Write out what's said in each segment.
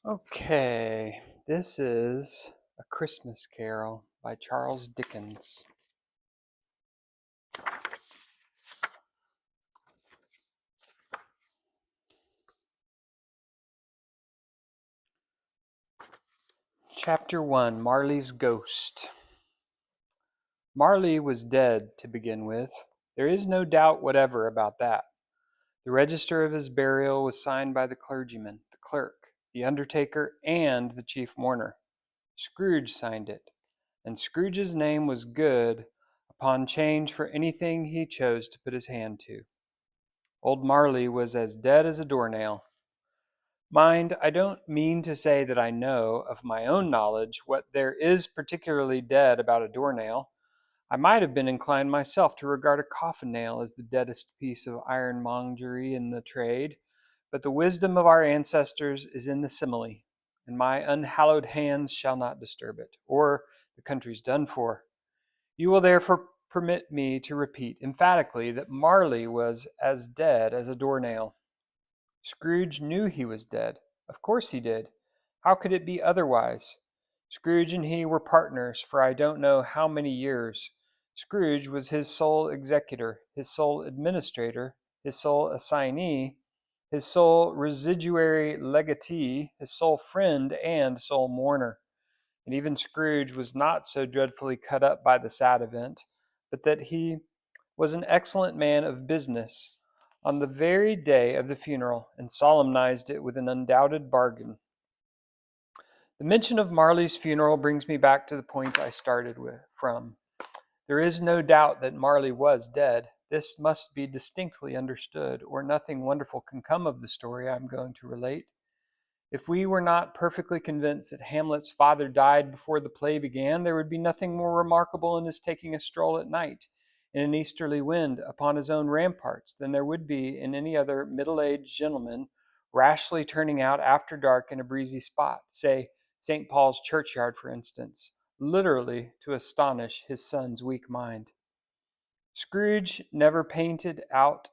Okay, this is A Christmas Carol by Charles Dickens. Chapter 1, Marley's Ghost. Marley was dead, to begin with. There is no doubt whatever about that. The register of his burial was signed by the clergyman, the clerk, the undertaker, and the chief mourner. Scrooge signed it, and Scrooge's name was good upon change for anything he chose to put his hand to. Old Marley was as dead as a doornail. Mind, I don't mean to say that I know, of my own knowledge, what there is particularly dead about a doornail. I might have been inclined myself to regard a coffin nail as the deadest piece of ironmongery in the trade, but the wisdom of our ancestors is in the simile, and my unhallowed hands shall not disturb it, or the country's done for. You will therefore permit me to repeat emphatically that Marley was as dead as a doornail. Scrooge knew he was dead. Of course he did. How could it be otherwise? Scrooge and he were partners for I don't know how many years. Scrooge was his sole executor, his sole administrator, his sole assignee, his sole residuary legatee, his sole friend and sole mourner. And even Scrooge was not so dreadfully cut up by the sad event, but that he was an excellent man of business on the very day of the funeral, and solemnized it with an undoubted bargain. The mention of Marley's funeral brings me back to the point I started from. There is no doubt that Marley was dead. This must be distinctly understood, or nothing wonderful can come of the story I am going to relate. If we were not perfectly convinced that Hamlet's father died before the play began, there would be nothing more remarkable in his taking a stroll at night, in an easterly wind, upon his own ramparts, than there would be in any other middle-aged gentleman rashly turning out after dark in a breezy spot, say St. Paul's churchyard, for instance, literally to astonish his son's weak mind. Scrooge never painted out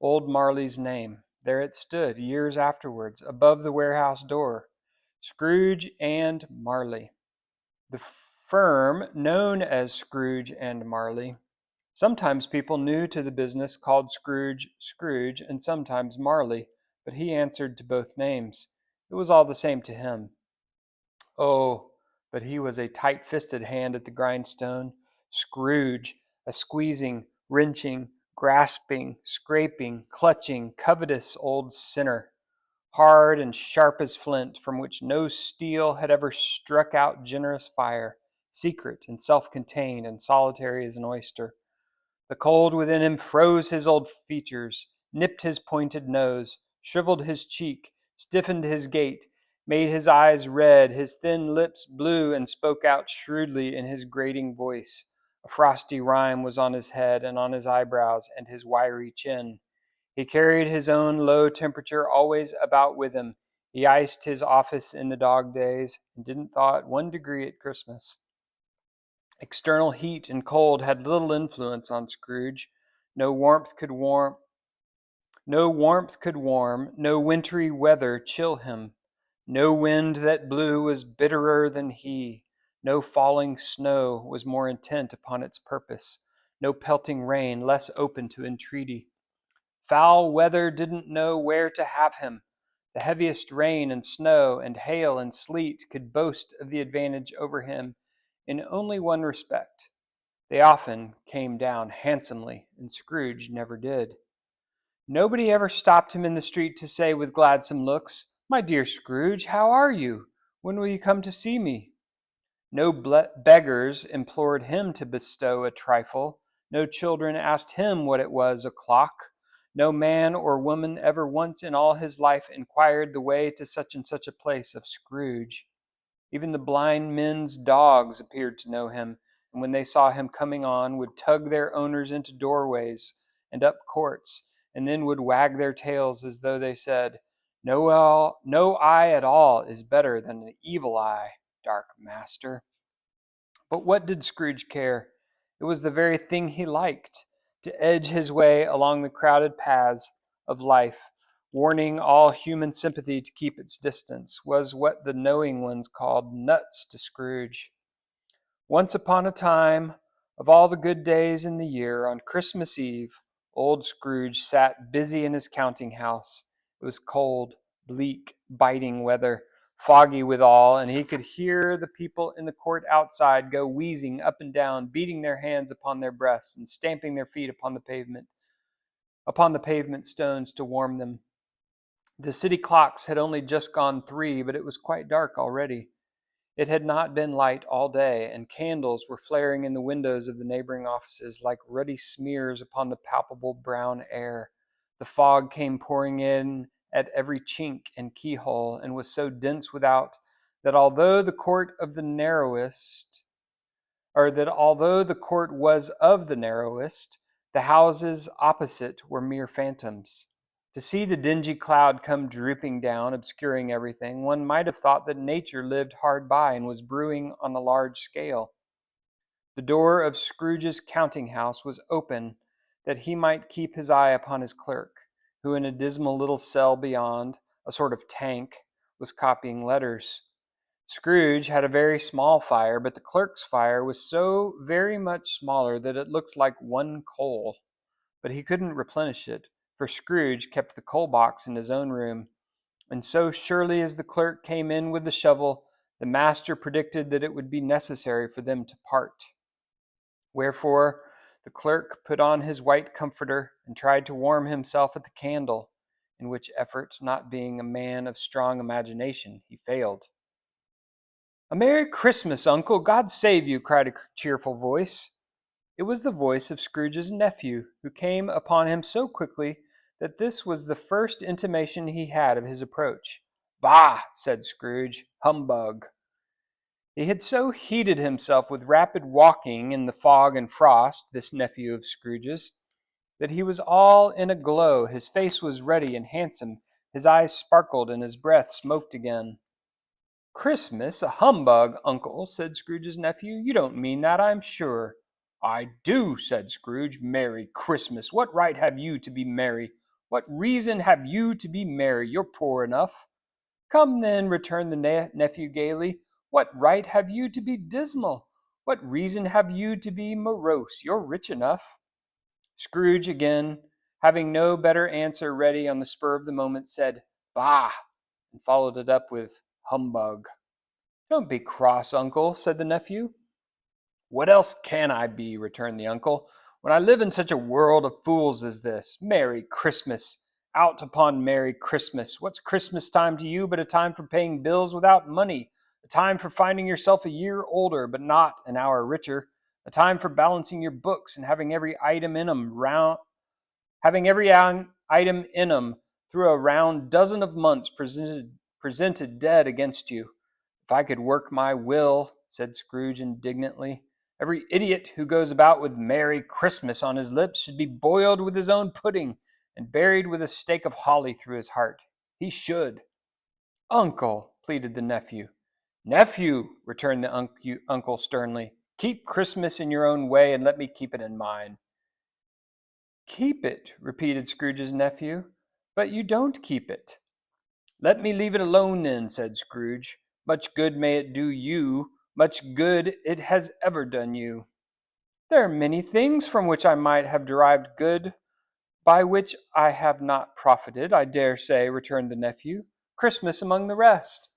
old Marley's name. There it stood, years afterwards, above the warehouse door. Scrooge and Marley. The firm known as Scrooge and Marley. Sometimes people new to the business called Scrooge Scrooge and sometimes Marley, but he answered to both names. It was all the same to him. Oh, but he was a tight-fisted hand at the grindstone. Scrooge, a squeezing, wrenching, grasping, scraping, clutching, covetous old sinner, hard and sharp as flint, from which no steel had ever struck out generous fire, secret and self-contained and solitary as an oyster. The cold within him froze his old features, nipped his pointed nose, shriveled his cheek, stiffened his gait, made his eyes red, his thin lips blue, and spoke out shrewdly in his grating voice. A frosty rime was on his head and on his eyebrows and his wiry chin. He carried his own low temperature always about with him. He iced his office in the dog days, and didn't thaw it 1 degree at Christmas. External heat and cold had little influence on Scrooge. No warmth could warm, no warmth could warm, no wintry weather chill him. No wind that blew was bitterer than he. No falling snow was more intent upon its purpose. No pelting rain less open to entreaty. Foul weather didn't know where to have him. The heaviest rain and snow and hail and sleet could boast of the advantage over him in only one respect. They often came down handsomely, and Scrooge never did. Nobody ever stopped him in the street to say with gladsome looks, "My dear Scrooge, how are you? When will you come to see me?" No beggars implored him to bestow a trifle. No children asked him what it was o'clock. No man or woman ever once in all his life inquired the way to such and such a place of Scrooge. Even the blind men's dogs appeared to know him, and when they saw him coming on, would tug their owners into doorways and up courts, and then would wag their tails as though they said, no eye at all is better than an evil eye, dark master." But what did Scrooge care? It was the very thing he liked, to edge his way along the crowded paths of life warning all human sympathy to keep its distance, was what the knowing ones called nuts to Scrooge. Once upon a time, of all the good days in the year, on Christmas Eve, old Scrooge sat busy in his counting house. It was cold, bleak, biting weather, foggy withal, and he could hear the people in the court outside go wheezing up and down, beating their hands upon their breasts and stamping their feet upon the pavement stones to warm them. The city clocks had only just gone 3, but it was quite dark already. It had not been light all day, and candles were flaring in the windows of the neighboring offices like ruddy smears upon the palpable brown air. The fog came pouring in at every chink and keyhole, and was so dense without that although the court was of the narrowest, the houses opposite were mere phantoms. To see the dingy cloud come drooping down, obscuring everything, one might have thought that nature lived hard by and was brewing on a large scale. The door of Scrooge's counting house was open that he might keep his eye upon his clerk, who in a dismal little cell beyond, a sort of tank, was copying letters. Scrooge had a very small fire, but the clerk's fire was so very much smaller that it looked like one coal. But he couldn't replenish it, for Scrooge kept the coal box in his own room, and so surely as the clerk came in with the shovel, the master predicted that it would be necessary for them to part. Wherefore the clerk put on his white comforter and tried to warm himself at the candle, in which effort, not being a man of strong imagination, he failed. "A Merry Christmas, Uncle! God save you!" cried a cheerful voice. It was the voice of Scrooge's nephew, who came upon him so quickly that this was the first intimation he had of his approach. "Bah!" said Scrooge. "Humbug!" He had so heated himself with rapid walking in the fog and frost, this nephew of Scrooge's, that he was all in a glow. His face was ruddy and handsome, his eyes sparkled, and his breath smoked again. "Christmas? A humbug, Uncle!" said Scrooge's nephew. "You don't mean that, I'm sure." "I do," said Scrooge. "Merry Christmas! What right have you to be merry? What reason have you to be merry? You're poor enough." "Come, then," returned the nephew gaily, "what right have you to be dismal? What reason have you to be morose? You're rich enough." Scrooge, again, having no better answer ready on the spur of the moment, said, "Bah!" and followed it up with "Humbug." "Don't be cross, Uncle," said the nephew. "What else can I be?" returned the uncle, "when I live in such a world of fools as this? Merry Christmas! Out upon Merry Christmas! What's Christmas time to you but a time for paying bills without money, a time for finding yourself a year older but not an hour richer, a time for balancing your books and having every item in 'em through a round dozen of months presented dead against you. If I could work my will," said Scrooge indignantly, "every idiot who goes about with Merry Christmas on his lips should be boiled with his own pudding and buried with a stake of holly through his heart. He should." "Uncle!" pleaded the nephew. "Nephew!" returned the uncle sternly. "Keep Christmas in your own way and let me keep it in mine." "Keep it," repeated Scrooge's nephew, "but you don't keep it." "Let me leave it alone then," said Scrooge. "Much good may it do you, much good it has ever done you." "There are many things from which I might have derived good, by which I have not profited, I dare say," returned the nephew, "Christmas among the rest.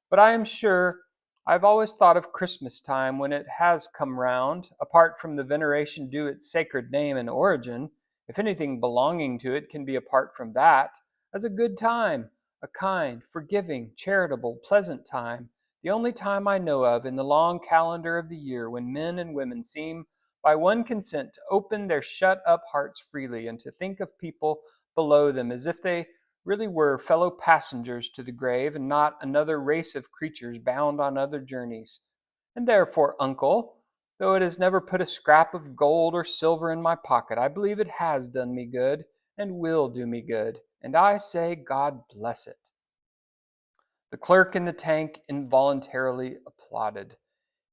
But I am sure I have always thought of Christmas time when it has come round, apart from the veneration due its sacred name and origin, if anything belonging to it can be apart from that, as a good time, a kind, forgiving, charitable, pleasant time, the only time I know of in the long calendar of the year when men and women seem by one consent to open their shut-up hearts freely, and to think of people below them as if they really were fellow passengers to the grave, and not another race of creatures bound on other journeys. And therefore, Uncle, though it has never put a scrap of gold or silver in my pocket, I believe it has done me good, and will do me good, and I say God bless it." The clerk in the tank involuntarily applauded.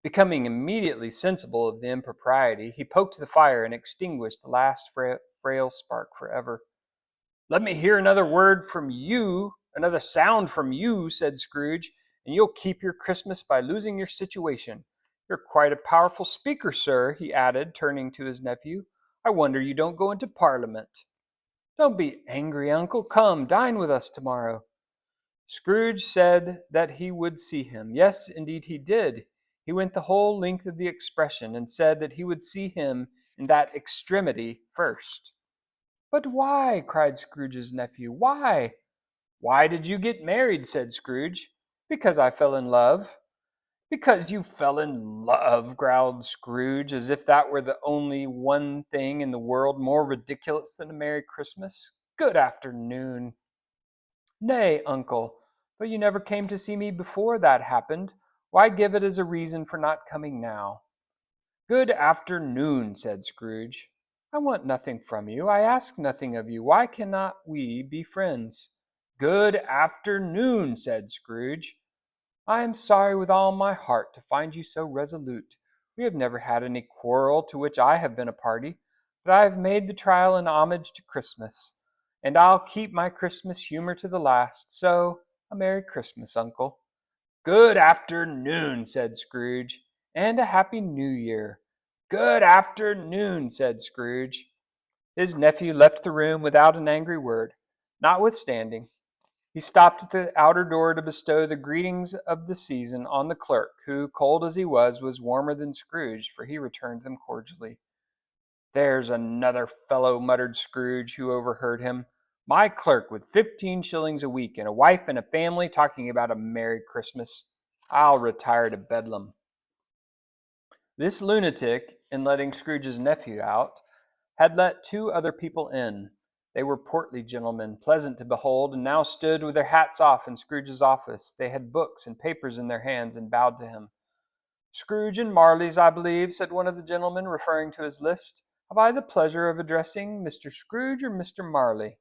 Becoming immediately sensible of the impropriety, he poked the fire and extinguished the last frail spark forever. Let me hear another word from you, another sound from you, said Scrooge, and you'll keep your Christmas by losing your situation. You're quite a powerful speaker, sir, he added, turning to his nephew. I wonder you don't go into Parliament. Don't be angry, uncle. Come, dine with us tomorrow. Scrooge said that he would see him. Yes, indeed he did. He went the whole length of the expression, and said that he would see him in that extremity first. But why? Cried Scrooge's nephew. Why? Why did you get married? Said Scrooge. Because I fell in love. Because you fell in love, growled Scrooge, as if that were the only one thing in the world more ridiculous than a Merry Christmas. Good afternoon. Nay, uncle, but you never came to see me before that happened. Why give it as a reason for not coming now? Good afternoon, said Scrooge. I want nothing from you. I ask nothing of you. Why cannot we be friends? Good afternoon, said Scrooge. I am sorry with all my heart to find you so resolute. We have never had any quarrel to which I have been a party, but I have made the trial in homage to Christmas, and I'll keep my Christmas humor to the last. So, a Merry Christmas, Uncle. Good afternoon, said Scrooge, and a Happy New Year. Good afternoon, said Scrooge. His nephew left the room without an angry word. Notwithstanding, he stopped at the outer door to bestow the greetings of the season on the clerk, who, cold as he was warmer than Scrooge, for he returned them cordially. There's another fellow, muttered Scrooge, who overheard him. My clerk with 15 shillings a week and a wife and a family talking about a Merry Christmas. I'll retire to Bedlam. This lunatic, in letting Scrooge's nephew out, had let two other people in. They were portly gentlemen, pleasant to behold, and now stood with their hats off in Scrooge's office. They had books and papers in their hands and bowed to him. Scrooge and Marley's, I believe, said one of the gentlemen, referring to his list. Have I the pleasure of addressing Mr. Scrooge or Mr. Marley?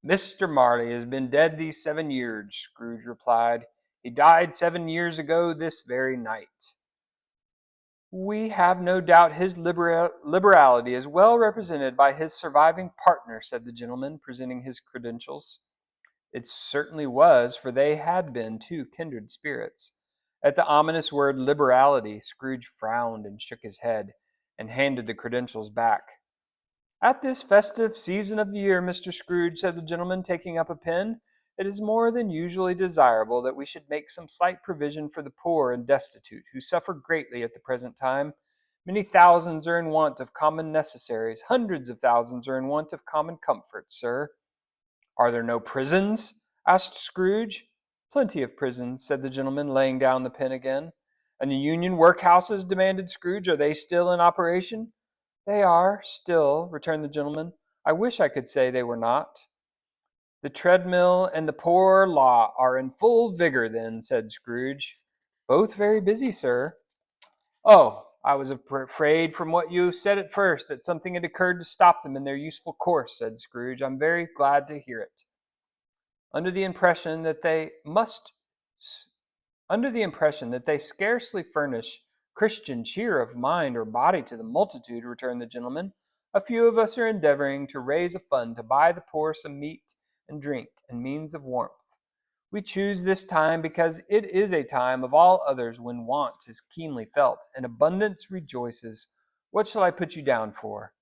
Mr. Marley has been dead these 7 years, Scrooge replied. He died 7 years ago this very night. We have no doubt his liberality is well represented by his surviving partner, said the gentleman, presenting his credentials. It certainly was, for they had been two kindred spirits. At the ominous word liberality, Scrooge frowned and shook his head, and handed the credentials back. At this festive season of the year, Mr. Scrooge, said the gentleman, taking up a pen, it is more than usually desirable that we should make some slight provision for the poor and destitute, who suffer greatly at the present time. Many thousands are in want of common necessaries. Hundreds of thousands are in want of common comforts, sir. Are there no prisons? Asked Scrooge. Plenty of prisons, said the gentleman, laying down the pen again. And the Union workhouses? Demanded Scrooge. Are they still in operation? They are, still, returned the gentleman. I wish I could say they were not. The treadmill and the poor law are in full vigor, then, said Scrooge. Both very busy, sir. Oh, I was afraid from what you said at first that something had occurred to stop them in their useful course, said Scrooge. I'm very glad to hear it. Under the impression that they must Under the impression that they scarcely furnish Christian cheer of mind or body to the multitude, returned the gentleman, a few of us are endeavoring to raise a fund to buy the poor some meat and drink and means of warmth. We choose this time because it is a time of all others when want is keenly felt and abundance rejoices. What shall I put you down for?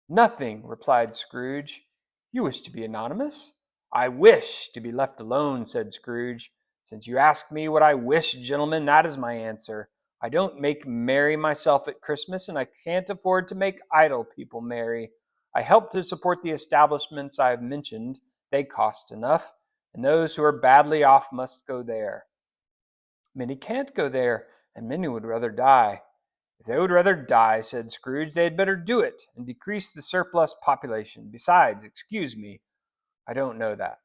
Nothing, replied Scrooge. You wish to be anonymous? I wish to be left alone, said Scrooge. Since you ask me what I wish, gentlemen, that is my answer. I don't make merry myself at Christmas, and I can't afford to make idle people merry. I help to support the establishments I have mentioned. They cost enough, and those who are badly off must go there. Many can't go there, and many would rather die. If they would rather die, said Scrooge, they had better do it and decrease the surplus population. Besides, excuse me, I don't know that.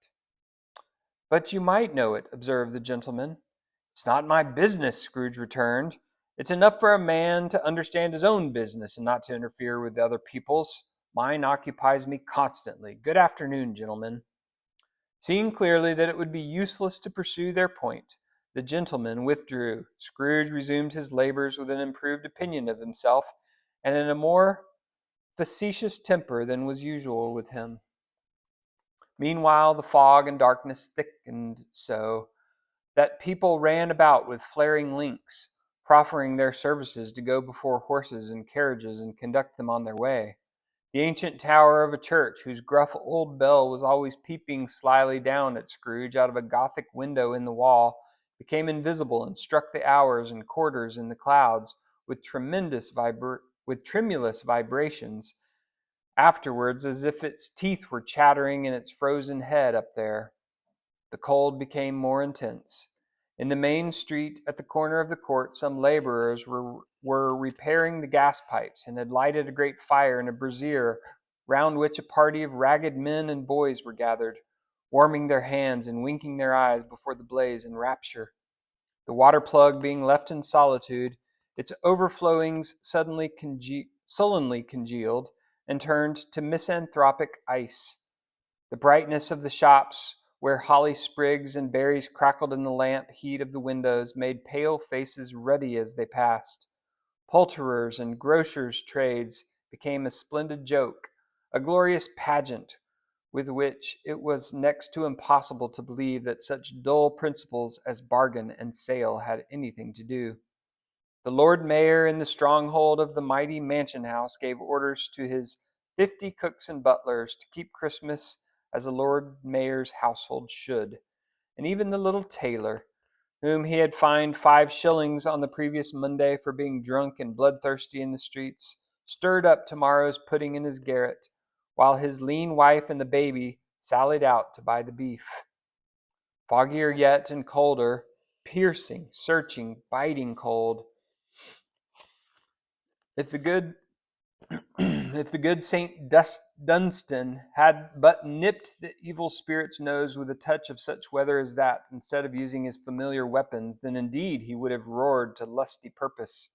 But you might know it, observed the gentleman. It's not my business, Scrooge returned. It's enough for a man to understand his own business and not to interfere with other people's. Mine occupies me constantly. Good afternoon, gentlemen. Seeing clearly that it would be useless to pursue their point, the gentlemen withdrew. Scrooge resumed his labors with an improved opinion of himself, and in a more facetious temper than was usual with him. Meanwhile, the fog and darkness thickened so that people ran about with flaring links, proffering their services to go before horses and carriages and conduct them on their way. The ancient tower of a church, whose gruff old bell was always peeping slyly down at Scrooge out of a Gothic window in the wall, became invisible and struck the hours and quarters in the clouds with with tremulous vibrations afterwards, as if its teeth were chattering in its frozen head up there. The cold became more intense. In the main street at the corner of the court, some laborers were repairing the gas pipes and had lighted a great fire in a brazier round which a party of ragged men and boys were gathered, warming their hands and winking their eyes before the blaze in rapture. The water plug being left in solitude, its overflowings sullenly congealed and turned to misanthropic ice. The brightness of the shops, where holly sprigs and berries crackled in the lamp heat of the windows, made pale faces ruddy as they passed. Poulterers' and grocers' trades became a splendid joke, a glorious pageant with which it was next to impossible to believe that such dull principles as bargain and sale had anything to do. The Lord Mayor in the stronghold of the mighty mansion house gave orders to his 50 cooks and butlers to keep Christmas as a Lord Mayor's household should, and even the little tailor, whom he had fined 5 shillings on the previous Monday for being drunk and bloodthirsty in the streets, stirred up tomorrow's pudding in his garret, while his lean wife and the baby sallied out to buy the beef. Foggier yet and colder, piercing, searching, biting cold. If the good if the good Saint Dunstan had but nipped the evil spirit's nose with a touch of such weather as that, instead of using his familiar weapons, then indeed he would have roared to lusty purpose.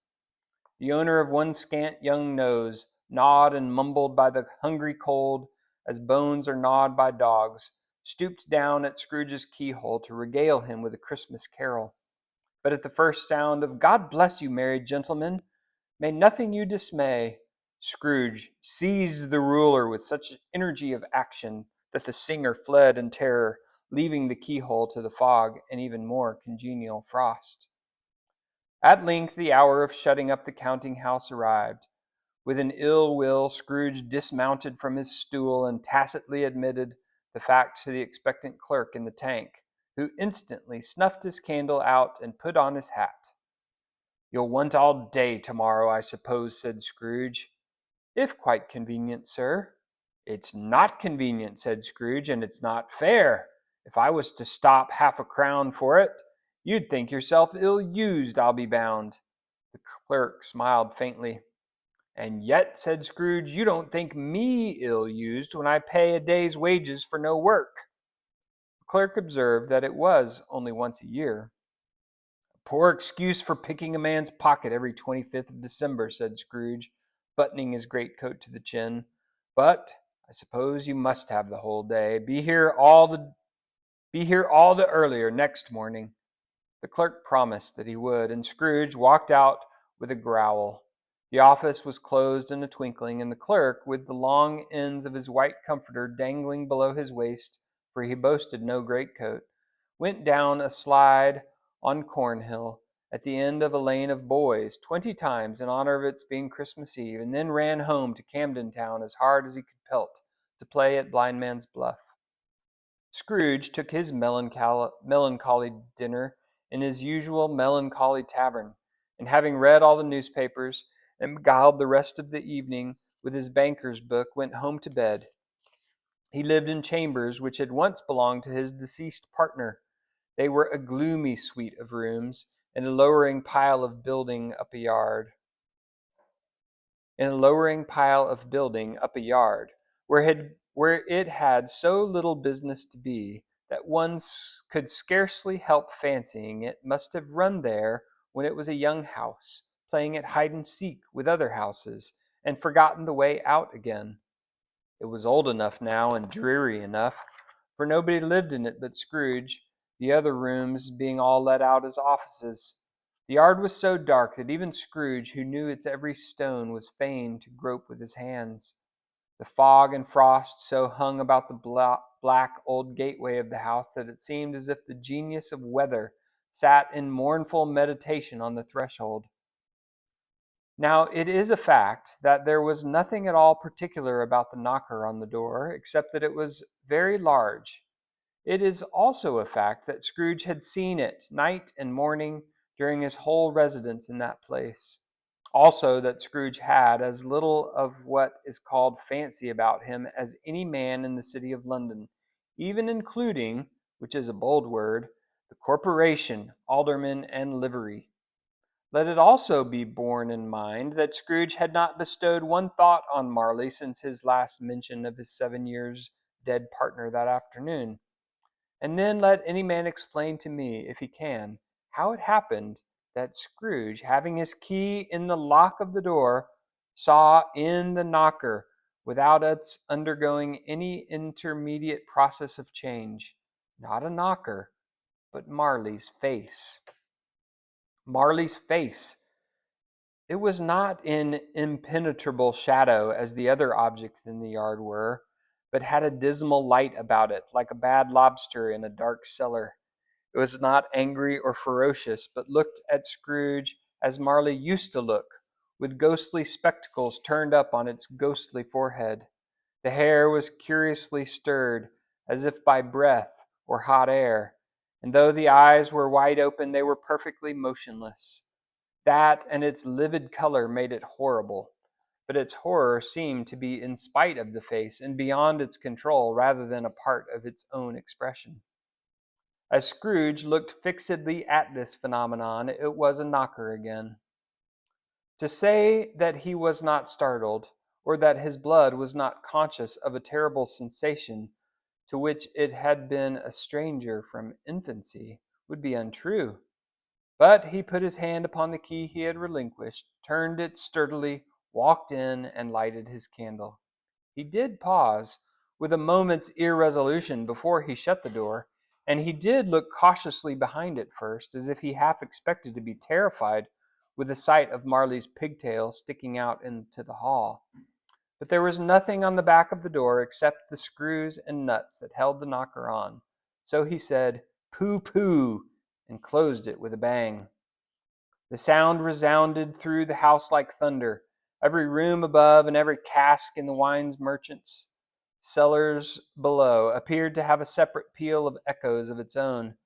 The owner of one scant young nose, gnawed and mumbled by the hungry cold, as bones are gnawed by dogs, stooped down at Scrooge's keyhole to regale him with a Christmas carol. But at the first sound of "God bless you, merry gentlemen, may nothing you dismay," Scrooge seized the ruler with such energy of action that the singer fled in terror, leaving the keyhole to the fog and even more congenial frost. At length the hour of shutting up the counting house arrived. With an ill will, Scrooge dismounted from his stool and tacitly admitted the fact to the expectant clerk in the tank, who instantly snuffed his candle out and put on his hat. "You'll want all day tomorrow, I suppose," said Scrooge. "If quite convenient, sir." "It's not convenient," said Scrooge, "and it's not fair. If I was to stop half a crown for it, you'd think yourself ill-used, I'll be bound." The clerk smiled faintly. "And yet," said Scrooge, "you don't think me ill-used when I pay a day's wages for no work." The clerk observed that it was only once a year. "Poor excuse for picking a man's pocket every 25th of December," said Scrooge, buttoning his greatcoat to the chin. "But I suppose you must have the whole day. Be here all the earlier next morning." The clerk promised that he would, and Scrooge walked out with a growl. The office was closed in a twinkling, and the clerk, with the long ends of his white comforter dangling below his waist, for he boasted no greatcoat, went down a slide on Cornhill, at the end of a lane of boys, 20 times in honor of its being Christmas Eve, and then ran home to Camden Town as hard as he could pelt, to play at Blindman's Buff. Scrooge took his melancholy dinner in his usual melancholy tavern, and having read all the newspapers, and beguiled the rest of the evening with his banker's book, went home to bed. He lived in chambers which had once belonged to his deceased partner. They were a gloomy suite of rooms in a lowering pile of building up a yard, where it had so little business to be that one could scarcely help fancying it must have run there when it was a young house, playing at hide and seek with other houses, and forgotten the way out again. It was old enough now, and dreary enough, for nobody lived in it but Scrooge, the other rooms being all let out as offices. The yard was so dark that even Scrooge, who knew its every stone, was fain to grope with his hands. The fog and frost so hung about the black old gateway of the house that it seemed as if the genius of weather sat in mournful meditation on the threshold. Now, it is a fact that there was nothing at all particular about the knocker on the door, except that it was very large. It is also a fact that Scrooge had seen it night and morning during his whole residence in that place. Also, that Scrooge had as little of what is called fancy about him as any man in the city of London, even including, which is a bold word, the corporation, aldermen, and livery. Let it also be borne in mind that Scrooge had not bestowed one thought on Marley since his last mention of his 7 years dead partner that afternoon. And then let any man explain to me, if he can, how it happened that Scrooge, having his key in the lock of the door, saw in the knocker, without its undergoing any intermediate process of change, not a knocker, but Marley's face. Marley's face! It was not in impenetrable shadow as the other objects in the yard were, but had a dismal light about it, like a bad lobster in a dark cellar. It was not angry or ferocious, but looked at Scrooge as Marley used to look, with ghostly spectacles turned up on its ghostly forehead. The hair was curiously stirred, as if by breath or hot air, and though the eyes were wide open, they were perfectly motionless. That and its livid color made it horrible, but its horror seemed to be in spite of the face and beyond its control rather than a part of its own expression. As Scrooge looked fixedly at this phenomenon, it was a knocker again. To say that he was not startled, or that his blood was not conscious of a terrible sensation to which it had been a stranger from infancy, would be untrue. But he put his hand upon the key he had relinquished, turned it sturdily, walked in, and lighted his candle. He did pause, with a moment's irresolution, before he shut the door, and he did look cautiously behind it first, as if he half expected to be terrified with the sight of Marley's pigtail sticking out into the hall. But there was nothing on the back of the door except the screws and nuts that held the knocker on. So he said, "Pooh, pooh," and closed it with a bang. The sound resounded through the house like thunder. Every room above and every cask in the wine merchant's cellars below appeared to have a separate peal of echoes of its own.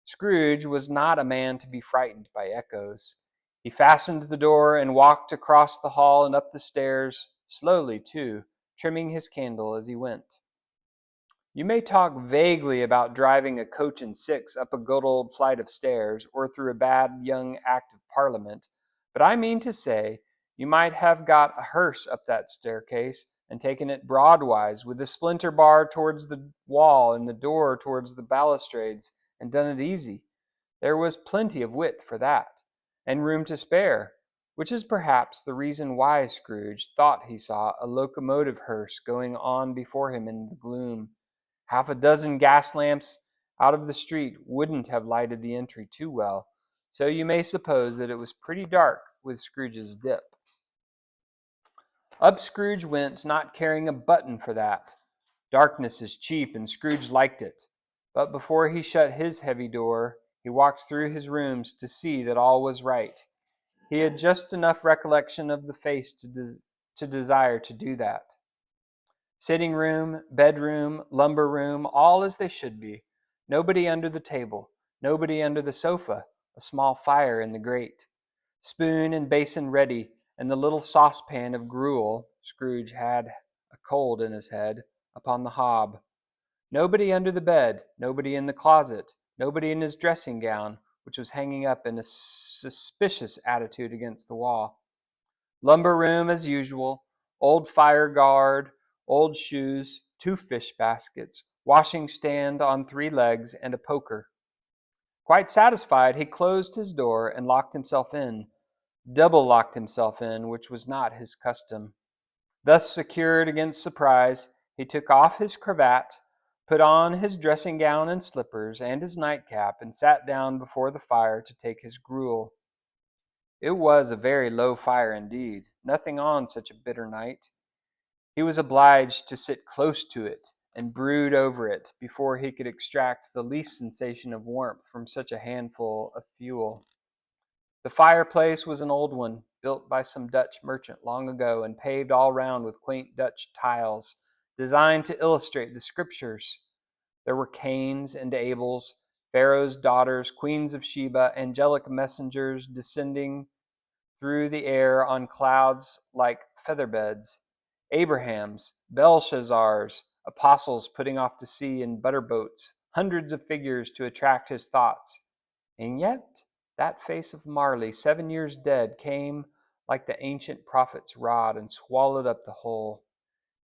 Scrooge was not a man to be frightened by echoes. He fastened the door and walked across the hall and up the stairs, slowly too, trimming his candle as he went. You may talk vaguely about driving a coach and six up a good old flight of stairs, or through a bad young Act of Parliament, but I mean to say you might have got a hearse up that staircase and taken it broadwise, with the splinter bar towards the wall and the door towards the balustrades, and done it easy. There was plenty of width for that, and room to spare, which is perhaps the reason why Scrooge thought he saw a locomotive hearse going on before him in the gloom. Half a dozen gas lamps out of the street wouldn't have lighted the entry too well, so you may suppose that it was pretty dark with Scrooge's dip. Up Scrooge went, not caring a button for that. Darkness is cheap, and Scrooge liked it. But before he shut his heavy door, he walked through his rooms to see that all was right. He had just enough recollection of the face to desire to do that. Sitting room, bedroom, lumber room, all as they should be. Nobody under the table, nobody under the sofa, a small fire in the grate. Spoon and basin ready, and the little saucepan of gruel (Scrooge had a cold in his head) upon the hob. Nobody under the bed, nobody in the closet, nobody in his dressing gown, which was hanging up in a suspicious attitude against the wall. Lumber room as usual, old fire guard, old shoes, 2 fish baskets, washing stand on 3 legs, and a poker. Quite satisfied, he closed his door and locked himself in, double locked himself in, which was not his custom. Thus secured against surprise, he took off his cravat, put on his dressing gown and slippers, and his nightcap, and sat down before the fire to take his gruel. It was a very low fire indeed, nothing on such a bitter night. He was obliged to sit close to it, and brood over it before he could extract the least sensation of warmth from such a handful of fuel. The fireplace was an old one, built by some Dutch merchant long ago and paved all round with quaint Dutch tiles, designed to illustrate the scriptures. There were Cains and Abels, Pharaoh's daughters, queens of Sheba, angelic messengers descending through the air on clouds like featherbeds, Abrahams, Belshazzars, apostles putting off to sea in butter boats, hundreds of figures to attract his thoughts. And yet that face of Marley, 7 years dead, came like the ancient prophet's rod and swallowed up the whole.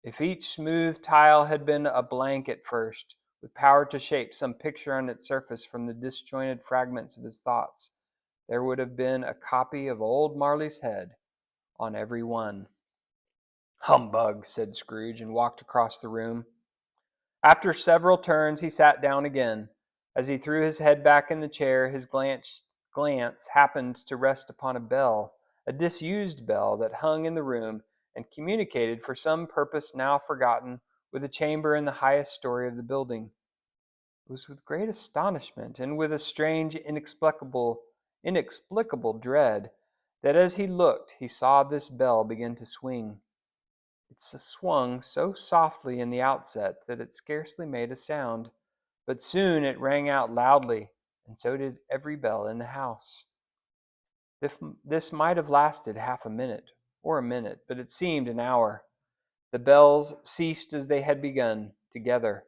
If each smooth tile had been a blank at first, with power to shape some picture on its surface from the disjointed fragments of his thoughts, there would have been a copy of old Marley's head on every one. "Humbug," said Scrooge, and walked across the room. After several turns he sat down again. As he threw his head back in the chair, his glance happened to rest upon a bell, a disused bell that hung in the room and communicated for some purpose now forgotten with a chamber in the highest story of the building. It was with great astonishment and with a strange, inexplicable dread that as he looked he saw this bell begin to swing. It swung so softly in the outset that it scarcely made a sound, but soon it rang out loudly, and so did every bell in the house. This might have lasted half a minute, or a minute, but it seemed an hour. The bells ceased as they had begun, together.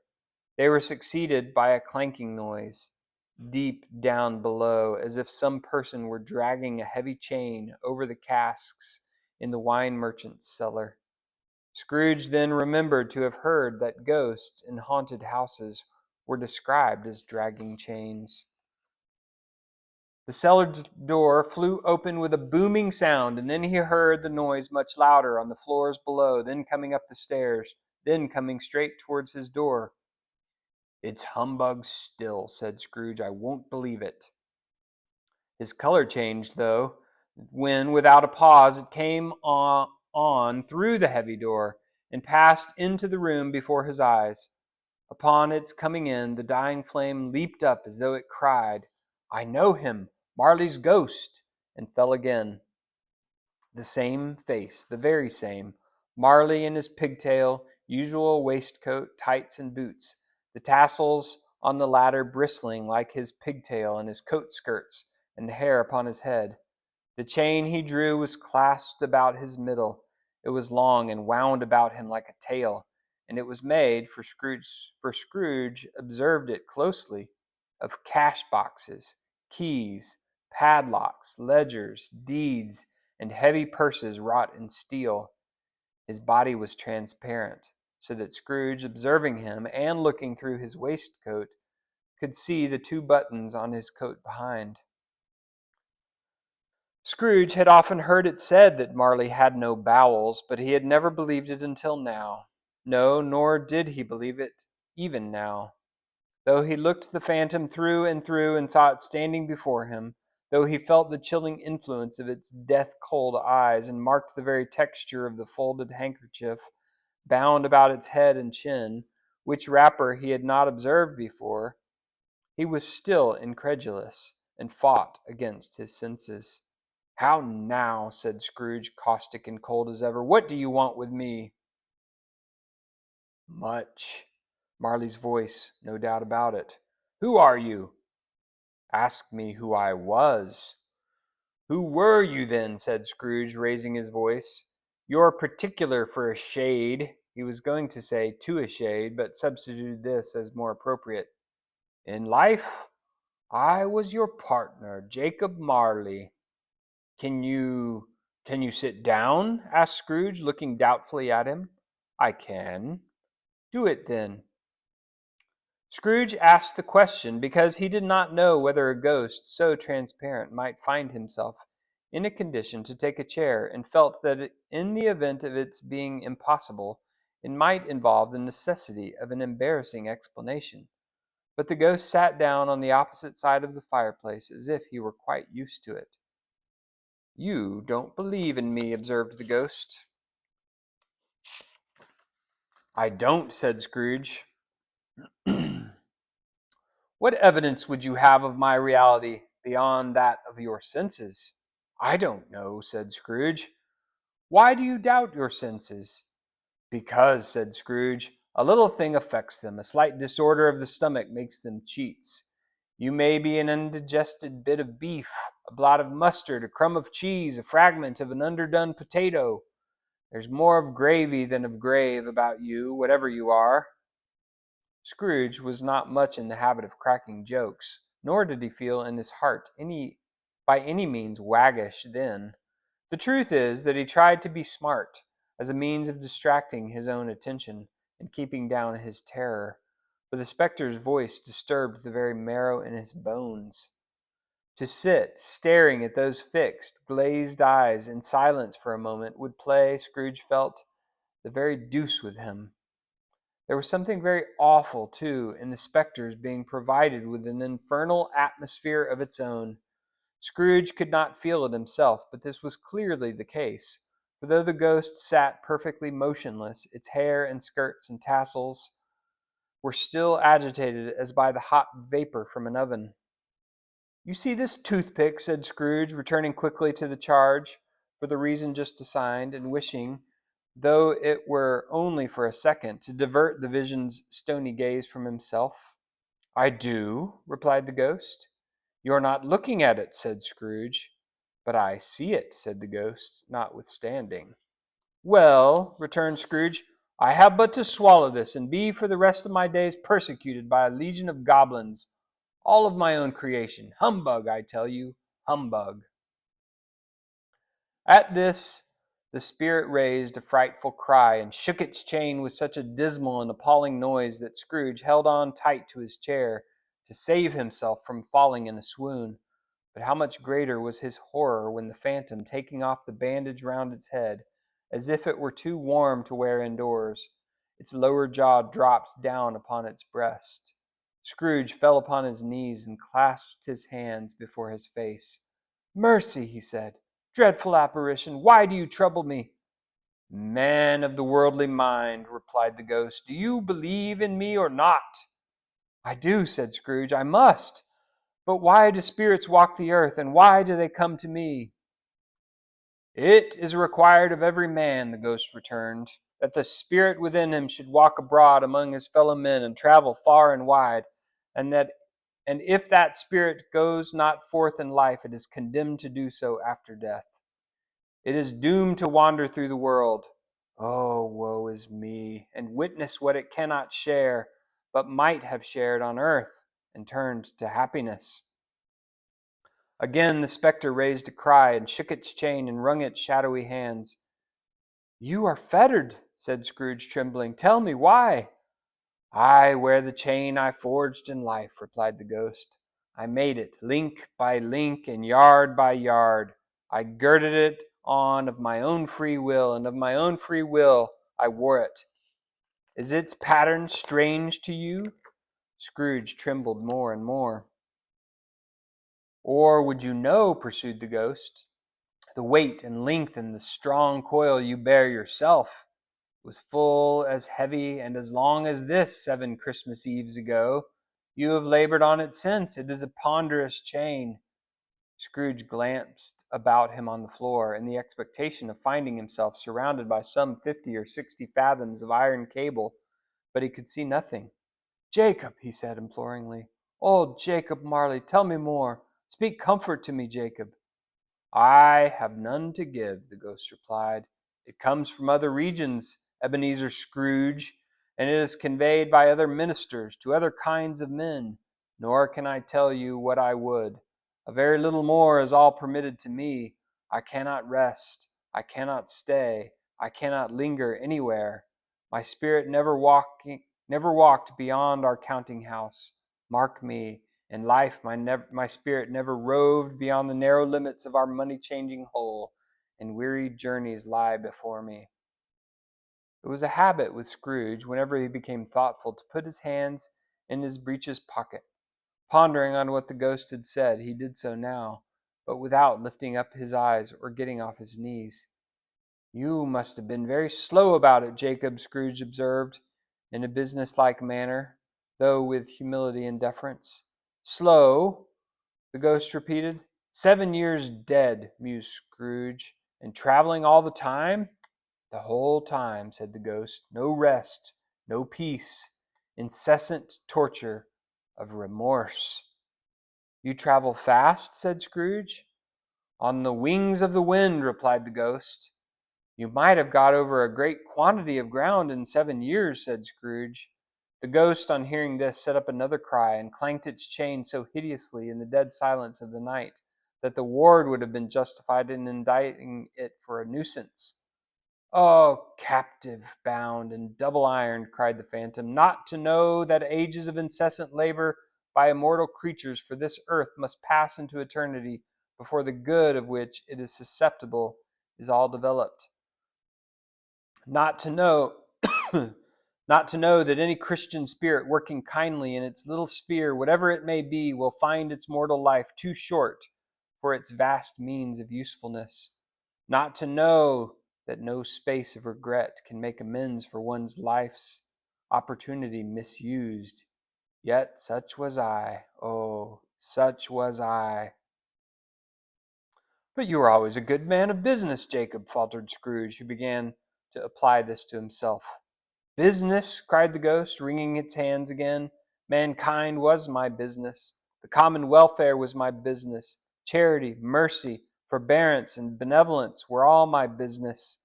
They were succeeded by a clanking noise, deep down below, as if some person were dragging a heavy chain over the casks in the wine merchant's cellar. Scrooge then remembered to have heard that ghosts in haunted houses were described as dragging chains. The cellar door flew open with a booming sound, and then he heard the noise much louder on the floors below, then coming up the stairs, then coming straight towards his door. "It's humbug still," said Scrooge. "I won't believe it." His color changed, though, when, without a pause, it came on through the heavy door and passed into the room before his eyes. Upon its coming in, the dying flame leaped up as though it cried, "I know him, Marley's ghost," and fell again. The same face, the very same. Marley in his pigtail, usual waistcoat, tights, and boots, the tassels on the latter bristling like his pigtail and his coat skirts, and the hair upon his head. The chain he drew was clasped about his middle. It was long and wound about him like a tail, and it was made, for Scrooge observed it closely, of cash boxes, keys, padlocks, ledgers, deeds, and heavy purses wrought in steel. His body was transparent, so that Scrooge, observing him and looking through his waistcoat, could see the 2 buttons on his coat behind. Scrooge had often heard it said that Marley had no bowels, but he had never believed it until now. No, nor did he believe it even now. Though he looked the phantom through and through and saw it standing before him, though he felt the chilling influence of its death-cold eyes and marked the very texture of the folded handkerchief bound about its head and chin, which wrapper he had not observed before, he was still incredulous and fought against his senses. "How now?" said Scrooge, caustic and cold as ever. "What do you want with me?" "Much." Marley's voice, no doubt about it. "Who are you?" "Ask me who I was." "Who were you, then?" said Scrooge, raising his voice. "You're particular for a shade." He was going to say "to a shade," but substituted this as more appropriate. "In life, I was your partner, Jacob Marley." "Can you sit down?" asked Scrooge, looking doubtfully at him. "I can." "Do it, then." Scrooge asked the question because he did not know whether a ghost so transparent might find himself in a condition to take a chair, and felt that in the event of its being impossible, it might involve the necessity of an embarrassing explanation. But the ghost sat down on the opposite side of the fireplace as if he were quite used to it. "You don't believe in me," observed the ghost. "I don't," said Scrooge. What evidence would you have of my reality beyond that of your senses? I don't know, said Scrooge. Why do you doubt your senses? Because, said Scrooge, a little thing affects them. A slight disorder of the stomach makes them cheats. You may be an undigested bit of beef, a blot of mustard, a crumb of cheese, a fragment of an underdone potato. There's more of gravy than of grave about you, whatever you are. Scrooge was not much in the habit of cracking jokes, nor did he feel in his heart by any means waggish then. The truth is that he tried to be smart, as a means of distracting his own attention and keeping down his terror, for the spectre's voice disturbed the very marrow in his bones. To sit staring at those fixed, glazed eyes in silence for a moment would play, Scrooge felt, the very deuce with him. There was something very awful, too, in the spectre's being provided with an infernal atmosphere of its own. Scrooge could not feel it himself, but this was clearly the case, for though the ghost sat perfectly motionless, its hair and skirts and tassels were still agitated as by the hot vapor from an oven. You see this toothpick, said Scrooge, returning quickly to the charge, for the reason just assigned, and wishing, though it were only for a second, to divert the vision's stony gaze from himself. I do, replied the ghost. You're not looking at it, said Scrooge. But I see it, said the ghost, notwithstanding. Well, returned Scrooge, I have but to swallow this, and be for the rest of my days persecuted by a legion of goblins, all of my own creation. Humbug, I tell you, humbug. At this, the spirit raised a frightful cry, and shook its chain with such a dismal and appalling noise that Scrooge held on tight to his chair to save himself from falling in a swoon. But how much greater was his horror when the phantom, taking off the bandage round its head, as if it were too warm to wear indoors, its lower jaw dropped down upon its breast. Scrooge fell upon his knees and clasped his hands before his face. Mercy, he said. Dreadful apparition, why do you trouble me? Man of the worldly mind, replied the ghost, do you believe in me or not? I do, said Scrooge, I must. But why do spirits walk the earth, and why do they come to me? It is required of every man, the ghost returned, that the spirit within him should walk abroad among his fellow men and travel far and wide, and if that spirit goes not forth in life, it is condemned to do so after death. It is doomed to wander through the world. Oh, woe is me, and witness what it cannot share, but might have shared on earth, and turned to happiness. Again the spectre raised a cry, and shook its chain, and wrung its shadowy hands. You are fettered, said Scrooge, trembling. Tell me why. I wear the chain I forged in life, replied the ghost. I made it, link by link and yard by yard. I girded it on of my own free will, and of my own free will I wore it. Is its pattern strange to you? Scrooge trembled more and more. Or would you know, pursued the ghost, the weight and length and the strong coil you bear yourself was full as heavy and as long as this 7 Christmas Eves ago. You have labored on it since. It is a ponderous chain. Scrooge glanced about him on the floor in the expectation of finding himself surrounded by some 50 or 60 fathoms of iron cable, but he could see nothing. Jacob, he said imploringly. Oh, Jacob Marley, tell me more. Speak comfort to me, Jacob. I have none to give, the ghost replied. It comes from other regions, Ebenezer Scrooge, and it is conveyed by other ministers to other kinds of men, nor can I tell you what I would. A very little more is all permitted to me. I cannot rest, I cannot stay, I cannot linger anywhere. My spirit never walked beyond our counting house. Mark me, in life, my spirit never roved beyond the narrow limits of our money-changing hole, and weary journeys lie before me. It was a habit with Scrooge, whenever he became thoughtful, to put his hands in his breeches pocket. Pondering on what the ghost had said, he did so now, but without lifting up his eyes or getting off his knees. You must have been very slow about it, Jacob, Scrooge observed, in a businesslike manner. though with humility and deference. Slow, the ghost repeated. 7 years dead, mused Scrooge. And traveling all the time? The whole time, said the ghost. No rest, no peace, incessant torture of remorse. You travel fast, said Scrooge. On the wings of the wind, replied the ghost. You might have got over a great quantity of ground in 7 years, said Scrooge. The ghost, on hearing this, set up another cry, and clanked its chain so hideously in the dead silence of the night that the ward would have been justified in indicting it for a nuisance. Oh, captive, bound, and double ironed, cried the phantom, not to know that ages of incessant labor by immortal creatures for this earth must pass into eternity before the good of which it is susceptible is all developed. Not to know not to know that any Christian spirit working kindly in its little sphere, whatever it may be, will find its mortal life too short for its vast means of usefulness. Not to know that no space of regret can make amends for one's life's opportunity misused. Yet such was I. Oh, such was I. But you were always a good man of business, Jacob, faltered Scrooge, who began to apply this to himself. Business, cried the ghost, wringing its hands again. Mankind was my business. The common welfare was my business. Charity, mercy, forbearance, and benevolence were all my business.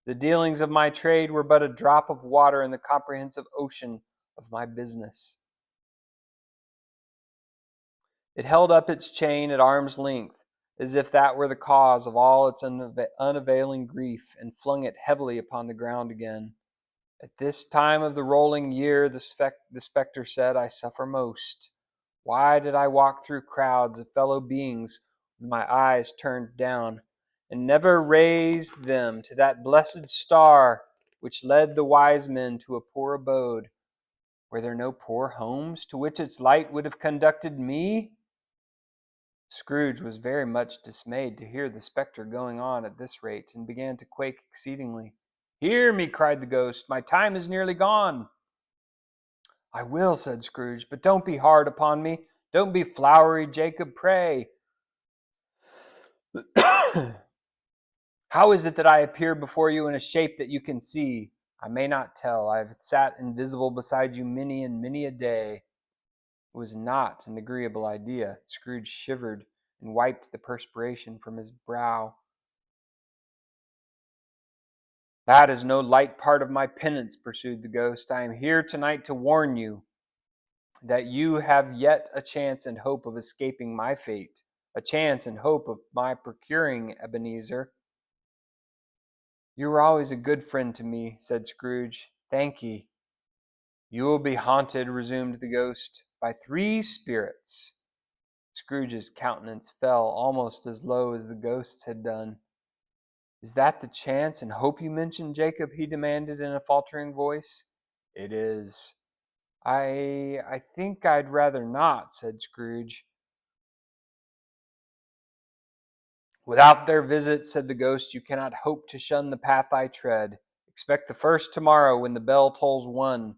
The dealings of my trade were but a drop of water in the comprehensive ocean of my business. It held up its chain at arm's length, as if that were the cause of all its unavailing grief, and flung it heavily upon the ground again. At this time of the rolling year, the spectre said, I suffer most. Why did I walk through crowds of fellow beings with my eyes turned down, and never raise them to that blessed star which led the wise men to a poor abode? Were there no poor homes to which its light would have conducted me? Scrooge was very much dismayed to hear the spectre going on at this rate, and began to quake exceedingly. Hear me, cried the ghost. My time is nearly gone. I will, said Scrooge, but don't be hard upon me. Don't be flowery, Jacob, pray. How is it that I appear before you in a shape that you can see? I may not tell. I have sat invisible beside you many and many a day. It was not an agreeable idea. Scrooge shivered and wiped the perspiration from his brow. That is no light part of my penance, pursued the ghost. I am here tonight to warn you that you have yet a chance and hope of escaping my fate, a chance and hope of my procuring Ebenezer. You were always a good friend to me, said Scrooge. Thank ye. You will be haunted, resumed the ghost, by 3 spirits. Scrooge's countenance fell almost as low as the ghost's had done. Is that the chance and hope you mentioned, Jacob? He demanded in a faltering voice. It is. I think I'd rather not, said Scrooge. Without their visit, said the ghost, you cannot hope to shun the path I tread. Expect the first tomorrow when the bell tolls 1.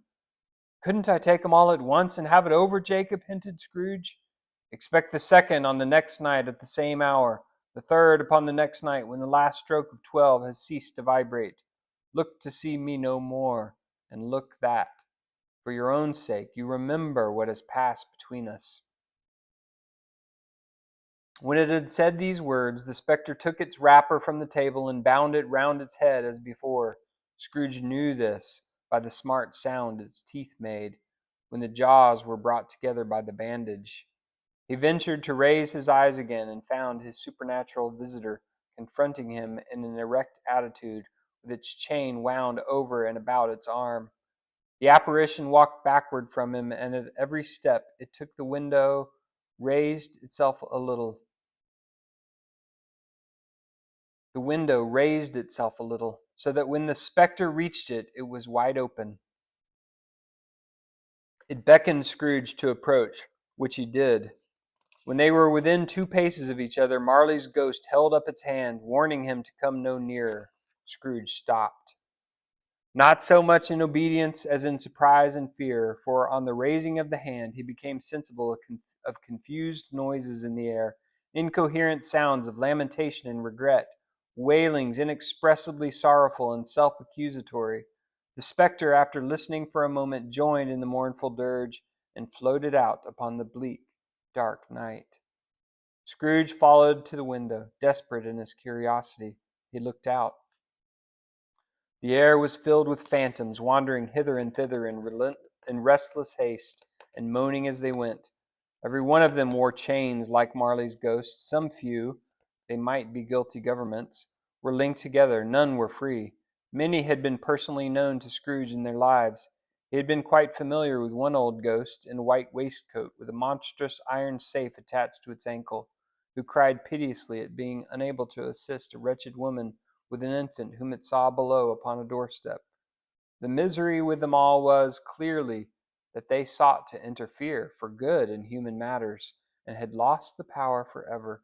Couldn't I take 'em all at once and have it over, Jacob? Hinted Scrooge. Expect the second on the next night at the same hour, the third upon the next night when the last stroke of 12 has ceased to vibrate. Look to see me no more, and look that, for your own sake, you remember what has passed between us. When it had said these words, the spectre took its wrapper from the table and bound it round its head as before. Scrooge knew this by the smart sound its teeth made when the jaws were brought together by the bandage. He ventured to raise his eyes again and found his supernatural visitor confronting him in an erect attitude with its chain wound over and about its arm. The apparition walked backward from him, and at every step it took the window raised itself a little. The window raised itself a little, so that when the spectre reached it, it was wide open. It beckoned Scrooge to approach, which he did. When they were within 2 paces of each other, Marley's ghost held up its hand, warning him to come no nearer. Scrooge stopped. not so much in obedience as in surprise and fear, for on the raising of the hand he became sensible of confused noises in the air, incoherent sounds of lamentation and regret, wailings inexpressibly sorrowful and self-accusatory. The spectre, after listening for a moment, joined in the mournful dirge and floated out upon the bleak, dark night. Scrooge followed to the window, desperate in his curiosity. He looked out. The air was filled with phantoms, wandering hither and thither in restless haste, and moaning as they went. Every one of them wore chains like Marley's ghost. Some few, they might be guilty governments, were linked together. None were free. Many had been personally known to Scrooge in their lives. He had been quite familiar with one old ghost in a white waistcoat, with a monstrous iron safe attached to its ankle, who cried piteously at being unable to assist a wretched woman with an infant whom it saw below upon a doorstep. The misery with them all was, clearly, that they sought to interfere for good in human matters, and had lost the power forever.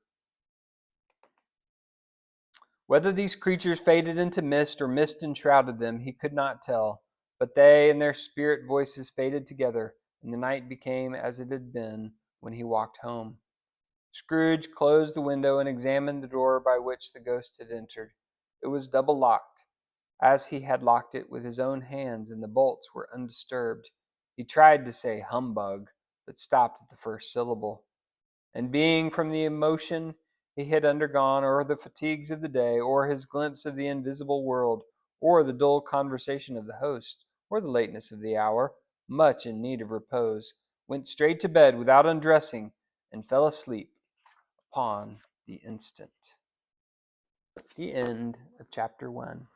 Whether these creatures faded into mist or mist enshrouded them, he could not tell, but they and their spirit voices faded together, and the night became as it had been when he walked home. Scrooge closed the window and examined the door by which the ghost had entered. It was double locked, as he had locked it with his own hands, and the bolts were undisturbed. He tried to say humbug, but stopped at the first syllable. And being from the emotion he had undergone, or the fatigues of the day, or his glimpse of the invisible world, or the dull conversation of the host, or the lateness of the hour, much in need of repose, went straight to bed without undressing, and fell asleep upon the instant. The end of chapter 1.